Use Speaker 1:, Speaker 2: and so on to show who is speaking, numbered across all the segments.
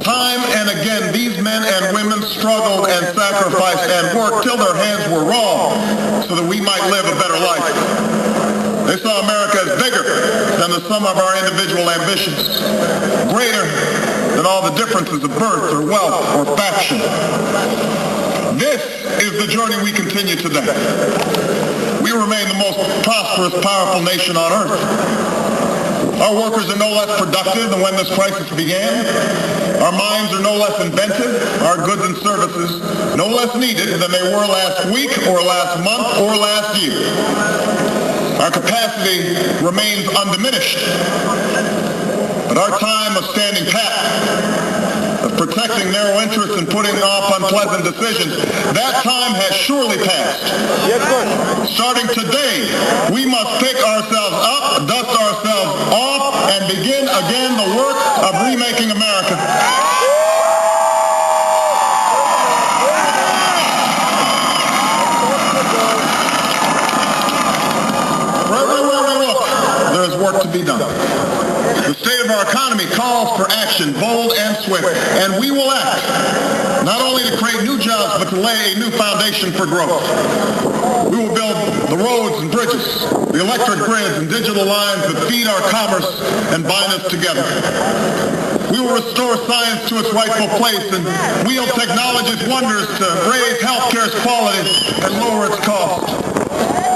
Speaker 1: Time and again, these men and women struggled and sacrificed and worked till their hands were raw so that we might live a better life. They saw America as bigger than the sum of our individual ambitions, greater than all the differences of birth or wealth or faction. This is the journey we continue today. We remain the most prosperous, powerful nation on earth. Our workers are no less productive than when this crisis began. Our minds are no less inventive. Our goods and services no less needed than they were last week or last month or last year. Our capacity remains undiminished. But our time of standing pat, of protecting narrow interests and putting off unpleasant decisions, that time has surely passed. Yes, sir. Starting today, we must pick ourselves up, dust ourselves off, and begin again the work of remaking America. For everywhere we look, there is work to be done. The state of our economy calls for action, bold and swift, and we will act, not only to create new jobs, but to lay a new foundation for growth. We will build the roads and bridges, the electric grids and digital lines that feed our commerce and bind us together. We will restore science to its rightful place and wield technology's wonders to raise healthcare's quality and lower its cost.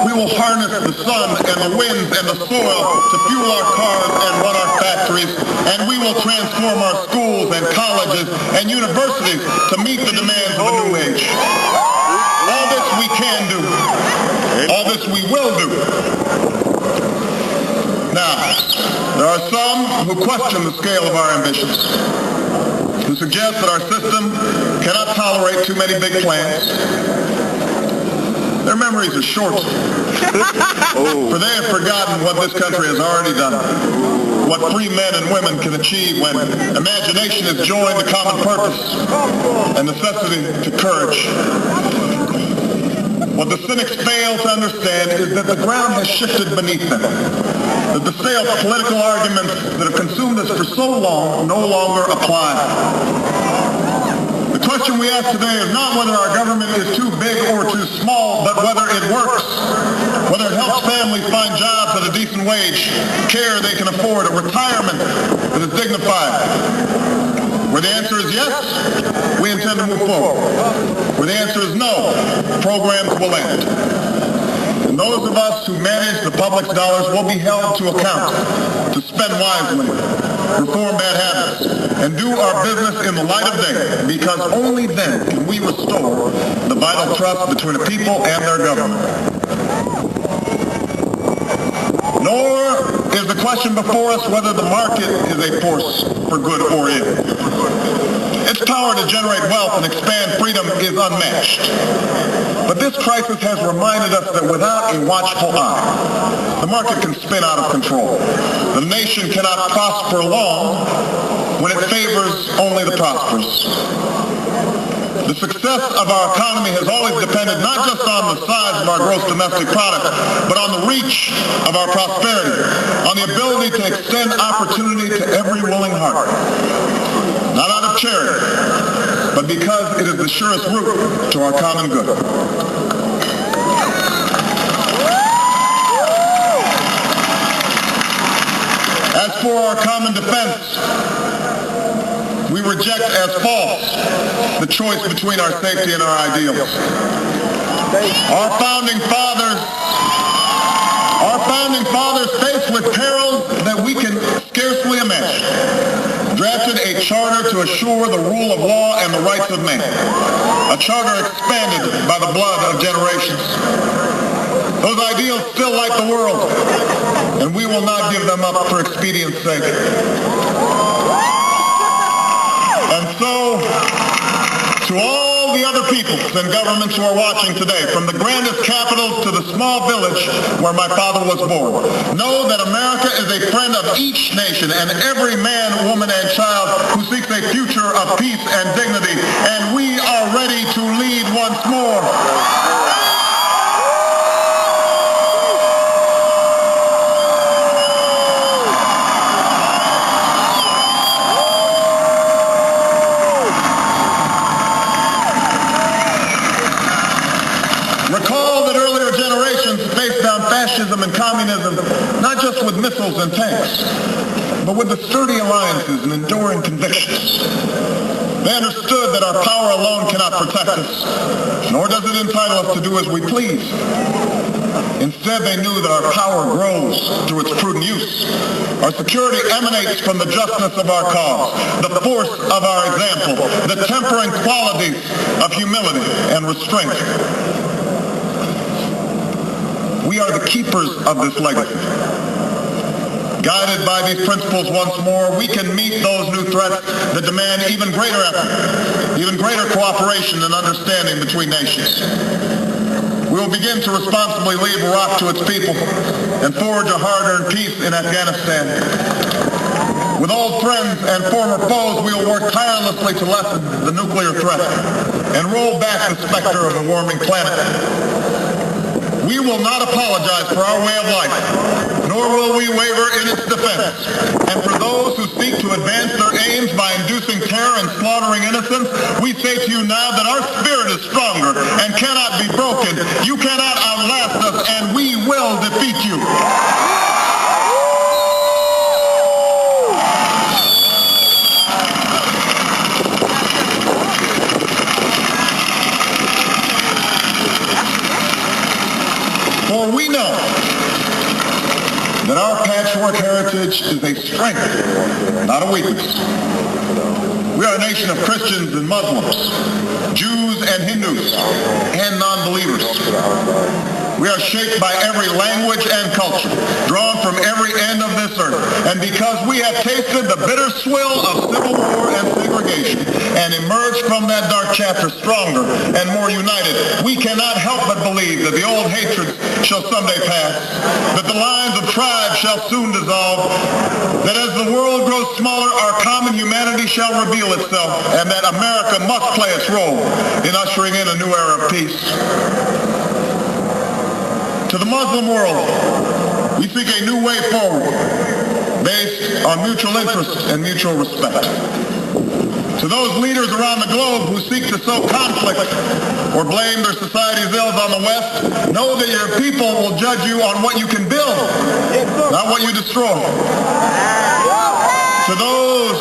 Speaker 1: We will harness the sun and the winds and the soil to fuel our cars and run our factories, and we will transform our schools and colleges and universities to meet the demands of a new age. All this we can do. All this we will do. Now, there are some who question the scale of our ambitions, who suggest that our system cannot tolerate too many big plans. Their memories are short, for they have forgotten what this country has already done, what free men and women can achieve when imagination is joined to common purpose and necessity to courage. What the cynics fail to understand is that the ground has shifted beneath them, that the stale political arguments that have consumed us for so long no longer apply. The question we ask today is not whether our government is too big or too small, but whether it works, whether it helps families find jobs at a decent wage, care they can afford, a retirement that is dignified. Where the answer is yes, we intend to move forward. Where the answer is no, programs will end. And those of us who manage the public's dollars will be held to account to spend wisely, reform bad habits, and do our business in the light of day, because only then can we restore the vital trust between the people and their government. Nor is the question before us whether the market is a force for good or ill. Its power to generate wealth and expand freedom is unmatched. But this crisis has reminded us that without a watchful eye, the market can spin out of control. The nation cannot prosper long when it favors only the prosperous. The success of our economy has always depended not just on the size of our gross domestic product, but on the reach of our prosperity, on the ability to extend opportunity to every willing heart. Not out of charity, but because it is the surest route to our common good. As for our common defense, we reject as false the choice between our safety and our ideals. Our founding fathers faced with perils that we can scarcely imagine, drafted a charter to assure the rule of law and the rights of man, a charter expanded by the blood of generations. Those ideals still light the world, and we will not give them up for expedience sake. And so, to all the other peoples and governments who are watching today, from the grandest capitals to the small village where my father was born, know that America is a friend of each nation and every man, woman, and child who seeks a future of peace and dignity, and we are ready to lead once more. fascism and communism, not just with missiles and tanks, but with the sturdy alliances and enduring convictions. They understood that our power alone cannot protect us, nor does it entitle us to do as we please. Instead, they knew that our power grows through its prudent use. Our security emanates from the justness of our cause, the force of our example, the tempering qualities of humility and restraint. We are the keepers of this legacy. Guided by these principles once more, we can meet those new threats that demand even greater effort, even greater cooperation and understanding between nations. We will begin to responsibly leave Iraq to its people and forge a hard-earned peace in Afghanistan. With old friends and former foes, we will work tirelessly to lessen the nuclear threat and roll back the specter of a warming planet. We will not apologize for our way of life, nor will we waver in its defense. And for those who seek to advance their aims by inducing terror and slaughtering innocents, we say to you now that our spirit is stronger and cannot be broken. You cannot outlast us, and we will defeat you. For we know that our patchwork heritage is a strength, not a weakness. We are a nation of Christians and Muslims, Jews and Hindus, and non-believers. We are shaped by every language and culture, drawn from every end of this earth. And because we have tasted the bitter swill of civil war and segregation and emerged from that dark chapter stronger and more united, we cannot help but believe that the old hatreds shall someday pass, that the lines of tribes shall soon dissolve, that as the world grows smaller, our common humanity shall reveal itself, and that America must play its role in ushering in a new era of peace. To the Muslim world, we seek a new way forward based on mutual interest and mutual respect. To those leaders around the globe who seek to sow conflict or blame their society's ills on the West, know that your people will judge you on what you can build, not what you destroy. To those